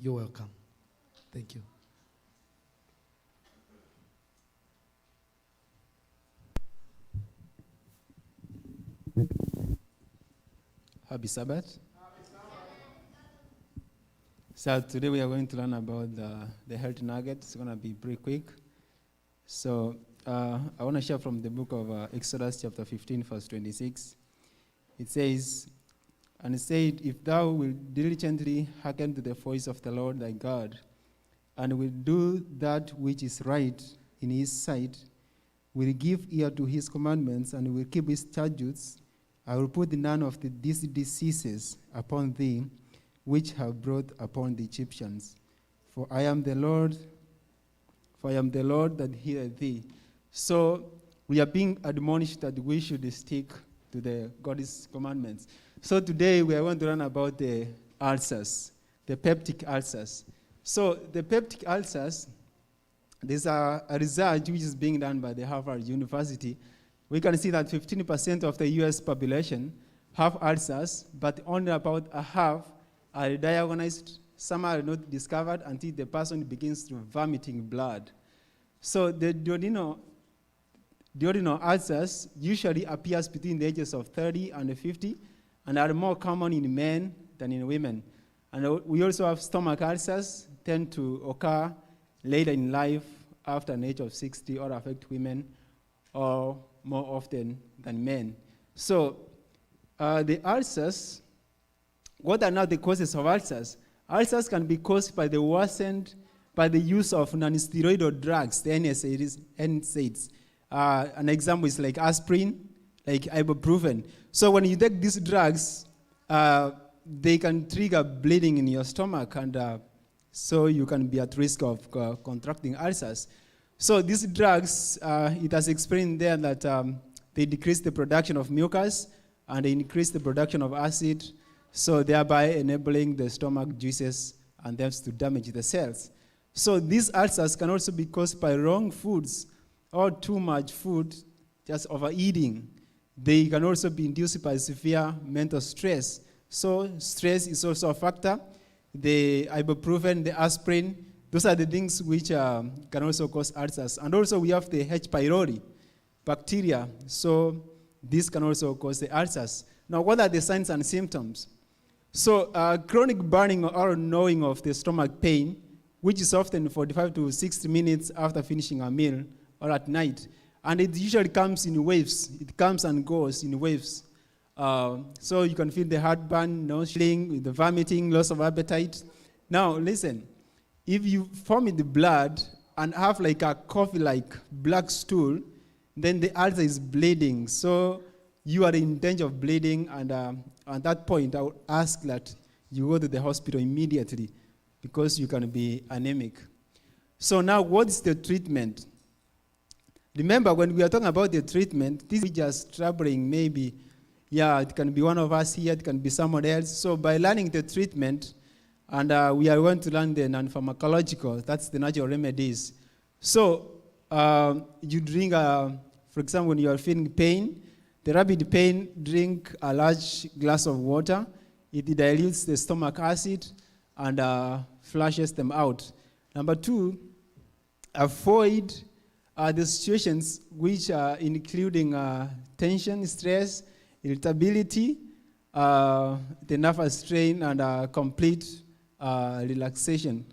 You're welcome. Thank you. Happy Sabbath. So today we are going to learn about the health nugget. It's going to be pretty quick. So I want to share from the book of Exodus chapter 15, verse 26. It says, "And it said, if thou wilt diligently hearken to the voice of the Lord thy God, and will do that which is right in his sight, will give ear to his commandments, and will keep his statutes, I will put none of these diseases upon thee, which have brought upon the Egyptians. For I am the Lord that healeth thee." So we are being admonished that we should stick to the God's commandments. So today we are going to learn about the ulcers, the peptic ulcers. So the peptic ulcers, there's a research which is being done by the Harvard University. We can see that 15% of the US population have ulcers, but only about a half are diagnosed. Some are not discovered until the person begins to vomiting blood. So the duodenal ulcers usually appears between the ages of 30 and 50 and are more common in men than in women. And we also have stomach ulcers, tend to occur later in life after an age of 60 or affect women or more often than men. So the ulcers, what are now the causes of ulcers? Ulcers can be caused by the use of non-steroidal drugs, the NSAIDs. An example is like aspirin, like ibuprofen. So when you take these drugs, they can trigger bleeding in your stomach, and so you can be at risk of contracting ulcers. So these drugs, it has explained there that they decrease the production of mucus and they increase the production of acid, so thereby enabling the stomach juices and thus to damage the cells. So these ulcers can also be caused by wrong foods or too much food, just overeating. They can also be induced by severe mental stress. So stress is also a factor. The ibuprofen, the aspirin, those are the things which can also cause ulcers. And also we have the H. pylori bacteria. So this can also cause the ulcers. Now, what are the signs and symptoms? So chronic burning or gnawing of the stomach pain, which is often 45 to 60 minutes after finishing a meal or at night. And it usually comes in waves. It comes and goes in waves. So you can feel the heartburn, nose feeling, the vomiting, loss of appetite. Now, listen. If you vomit the blood and have like a coffee-like black stool, then the ulcer is bleeding. So you are in danger of bleeding, and at that point, I would ask that you go to the hospital immediately because you can be anemic. So now, what is the treatment? Remember, when we are talking about the treatment, this is just troubling. Maybe, it can be one of us here, it can be someone else. So by learning the treatment, and we are going to learn the non-pharmacological, that's the natural remedies. So you drink, for example, when you are feeling pain, the rapid pain, drink a large glass of water. It dilutes the stomach acid and flushes them out. Number 2, avoid the situations which are including tension, stress, irritability, the nervous strain, and complete relaxation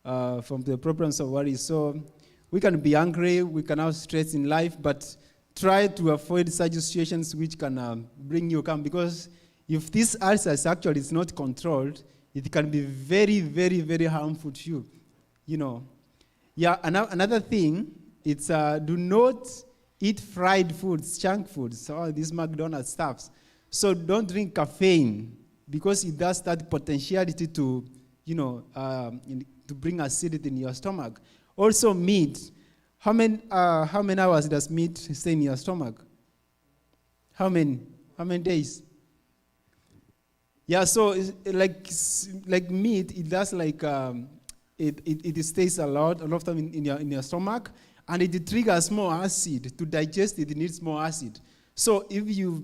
from the problems of worry. So we can be angry, we can have stress in life, but try to avoid such situations which can bring you calm, because if this ulcer actually is not controlled, it can be very, very, very harmful to you. You know. Yeah, another thing, it's do not eat fried foods, junk foods, all these McDonald's stuffs. So don't drink caffeine, because it does that potentiality to, to bring acidity in your stomach. Also meat. How many hours does meat stay in your stomach? How many days? Yeah, so like meat, it does it stays a lot of time in your stomach, and it triggers more acid. To digest it needs more acid. So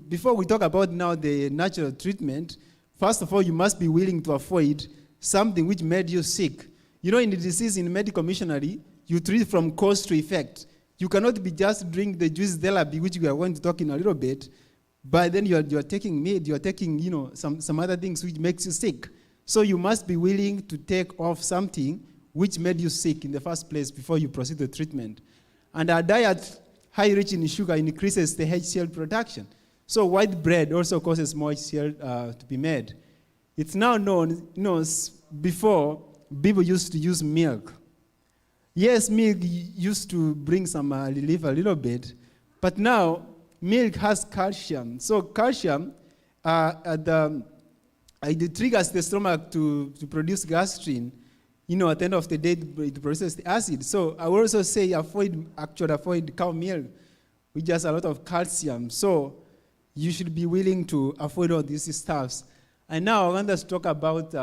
before we talk about now the natural treatment, first of all, you must be willing to avoid something which made you sick. You know, in the disease, in medical missionary, you treat from cause to effect. You cannot be just drink the juice therapy, which we are going to talk in a little bit, but then you're taking meat, you're taking, you know, some other things which makes you sick. So you must be willing to take off something which made you sick in the first place before you proceed to treatment. And our diet, high rich in sugar, increases the HCl production. So white bread also causes more HCl to be made. It's now known, before people used to use milk. Yes, milk used to bring some relief a little bit, but now milk has calcium. So calcium, it triggers the stomach to produce gastrin. You know, at the end of the day, it produces the acid. So I would also say avoid cow milk, which has a lot of calcium. So you should be willing to avoid all these stuffs. And now I want us to talk about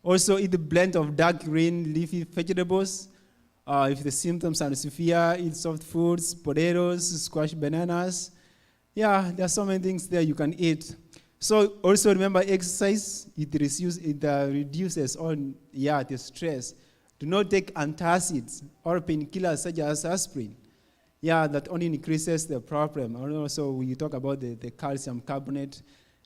also eat a blend of dark green leafy vegetables. If the symptoms are severe, eat soft foods, potatoes, squash, bananas. Yeah, there are so many things there you can eat. So also remember exercise, it reduces the stress. Do not take antacids or painkillers such as aspirin. Yeah, that only increases the problem. And also we talk about the calcium carbonate.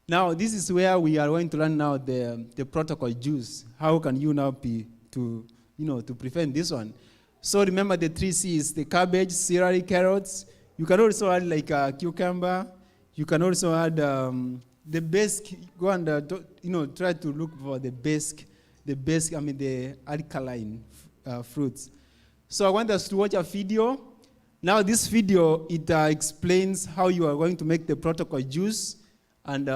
Now this is where we are going to learn now the protocol juice. How can you now to prevent this one? So remember the 3 C's, the cabbage, celery, carrots. You can also add like a cucumber. You can also add the basic, go and try to look for the alkaline fruits. So I want us to watch a video. Now this video, it explains how you are going to make the protocol juice, and it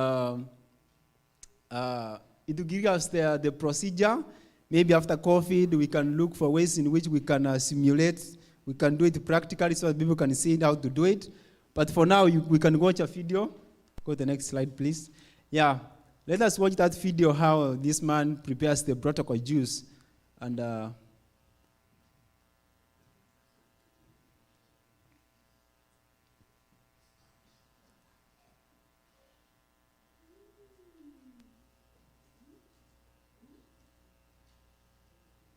will give us the procedure. Maybe after COVID, we can look for ways in which we can simulate. We can do it practically so that people can see how to do it. But for now, we can watch a video. Go to the next slide, please. Yeah, let us watch that video, how this man prepares the protocol juice. And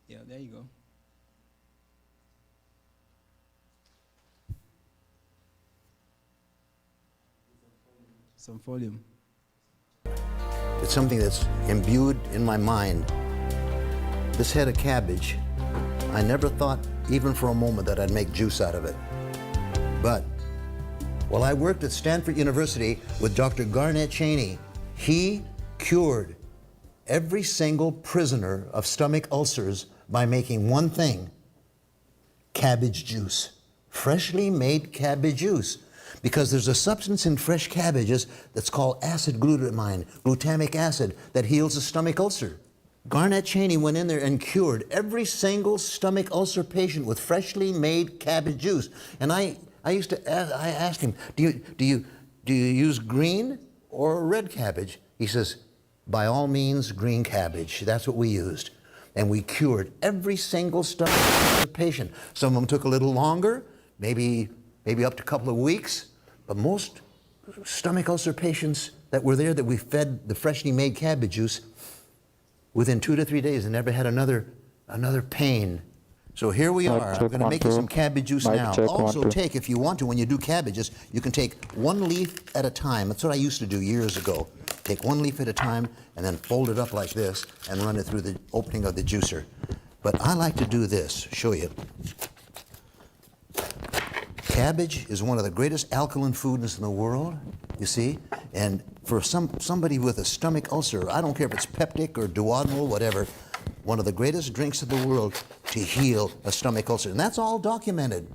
yeah, there you go. Some volume. It's something that's imbued in my mind. This head of cabbage, I never thought even for a moment that I'd make juice out of it. But while I worked at Stanford University with Dr. Garnett Chaney, he cured every single prisoner of stomach ulcers by making one thing: cabbage juice. Freshly made cabbage juice. Because there's a substance in fresh cabbages that's called acid glutamine, glutamic acid, that heals a stomach ulcer. Garnett Chaney went in there and cured every single stomach ulcer patient with freshly made cabbage juice. And I asked him, do you use green or red cabbage? He says, by all means, green cabbage. That's what we used. And we cured every single stomach ulcer patient. Some of them took a little longer, maybe up to a couple of weeks, but most stomach ulcer patients that were there that we fed the freshly made cabbage juice, within 2 to 3 days, they never had another pain. So here we are. I'm going to make you some cabbage juice now. Also take, if you want to, when you do cabbages, you can take 1 leaf at a time. That's what I used to do years ago. Take 1 leaf at a time and then fold it up like this and run it through the opening of the juicer. But I like to do this, show you. Cabbage is one of the greatest alkaline foods in the world, you see, and for somebody with a stomach ulcer, I don't care if it's peptic or duodenal, whatever, one of the greatest drinks of the world to heal a stomach ulcer, and that's all documented.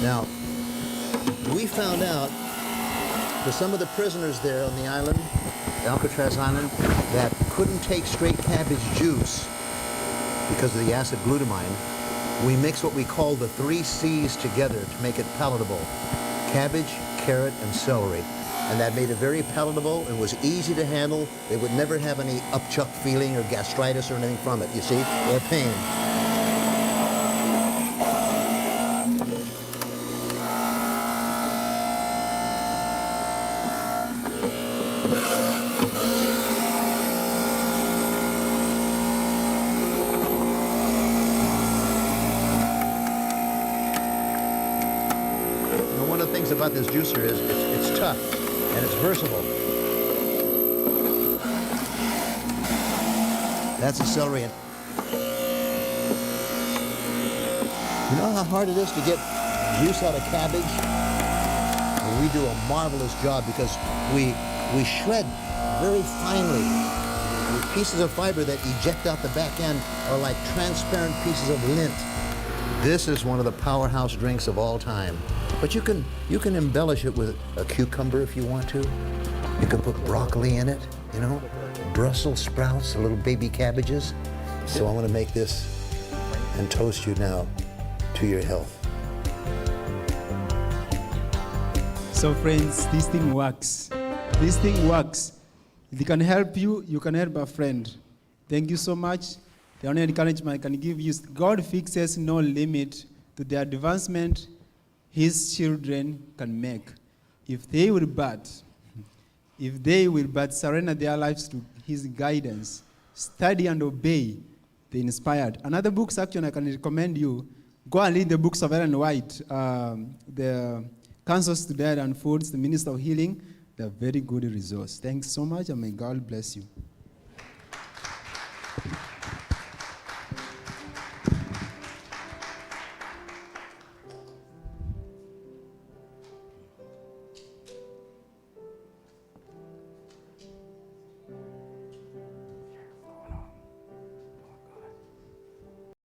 Now, we found out for some of the prisoners there on the island, Alcatraz Island, that couldn't take straight cabbage juice because of the acid glutamine, we mix what we call the 3 C's together to make it palatable: cabbage, carrot, and celery. And that made it very palatable and was easy to handle. They would never have any upchuck feeling or gastritis or anything from it, you see, or pain. Now, one of the things about this juicer is it's tough and it's versatile. That's a celery. You know how hard it is to get juice out of cabbage? Well, we do a marvelous job because we shred very finely. The pieces of fiber that eject out the back end are like transparent pieces of lint. This is one of the powerhouse drinks of all time. But you can embellish it with a cucumber if you want to. You can put broccoli in it, you know, Brussels sprouts, little baby cabbages. So I'm going to make this and toast you now to your health. So friends, this thing works. This thing works. If it can help you, you can help a friend. Thank you so much. The only encouragement I can give you is God fixes no limit to the advancement his children can make. If they will but surrender their lives to his guidance, study and obey the inspired. Another book section I can recommend you, go and read the books of Ellen White, the Counsels to Diet and Foods, the Minister of Healing. They're very good resource. Thanks so much, and may God bless you.